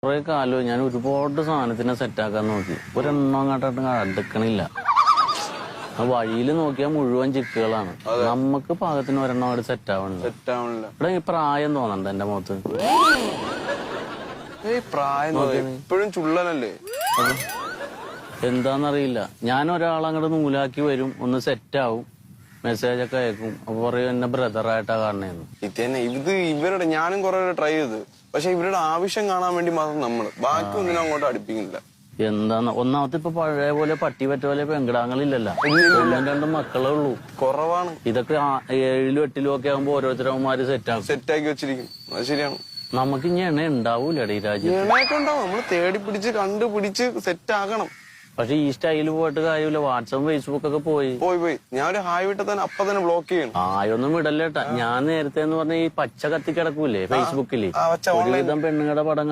കുറെ കാലം ഞാൻ ഒരുപാട് സാധനത്തിനെ സെറ്റാക്കാൻ നോക്കി. ഒരെണ്ണം അങ്ങോട്ട് അടുക്കണില്ല. വഴിയിൽ നോക്കിയാൽ മുഴുവൻ ചിക്കുകളാണ്. നമുക്ക് പാകത്തിന് ഒരെണ്ണം അവിടെ സെറ്റാവണില്ല. ഇവിടെ ഈ പ്രായം തോന്നണ്ട എന്റെ മുഖത്ത്. പ്രായം ഇപ്പോഴും ചുള്ളനല്ലേ? എന്താന്നറിയില്ല. ഞാൻ ഒരാളങ്ങോട്ട് നൂലാക്കി വരും, ഒന്ന് സെറ്റാവും, മെസ്സേജ് ഒക്കെ അയക്കും. അപ്പൊ പറയും എന്നെ ബ്രദറായിട്ടാ കാണണേന്ന്. ഇത് ഇവരുടെ ഞാനും കുറെ ട്രൈ ചെയ്ത്, പക്ഷെ ഇവരുടെ ആവശ്യം കാണാൻ വേണ്ടി മാത്രം നമ്മള് ബാക്കി ഒന്നിനും അങ്ങോട്ട് അടുപ്പിക്കുന്നില്ല. എന്താന്ന് ഒന്നാമത്തെ ഇപ്പൊ പഴയ പോലെ പട്ടി പറ്റ പോലെ പെങ്കിടാങ്ങളില്ലല്ലോ. രണ്ടും മക്കളേ ഉള്ളൂ. കുറവാണ്. ഇതൊക്കെ 7 8 ഒക്കെ ആകുമ്പോ ഓരോരുത്തരവന്മാര് സെറ്റാക്കി വെച്ചിരിക്കും. അത് ശരിയാണ്. നമുക്ക് ഇനി എണ്ണ ഉണ്ടാവൂലേ ഈ രാജ്യത്ത്? എണ്ണയൊക്കെ ഉണ്ടാവും. നമ്മള് തേടി പിടിച്ച് കണ്ടുപിടിച്ച് സെറ്റ് ആക്കണം. പക്ഷെ ഈ സ്റ്റൈല് പോയിട്ട് കാര്യമില്ല. വാട്സപ്പ് ഫേസ്ബുക്ക് ഒക്കെ പോയി ഞാൻ ഒരു ഹായ് വിട്ട തന്നെ അപ്പൊ തന്നെ ബ്ലോക്ക് ചെയ്യണം. ആയൊന്നും വിടല്ലേട്ടാ. ഞാൻ നേരത്തെ എന്ന് പറഞ്ഞ ഈ പച്ച കത്തി കിടക്കൂലേ ഫേസ്ബുക്കില്, ഒരുവിധം പെണ്ണുങ്ങളുടെ പടം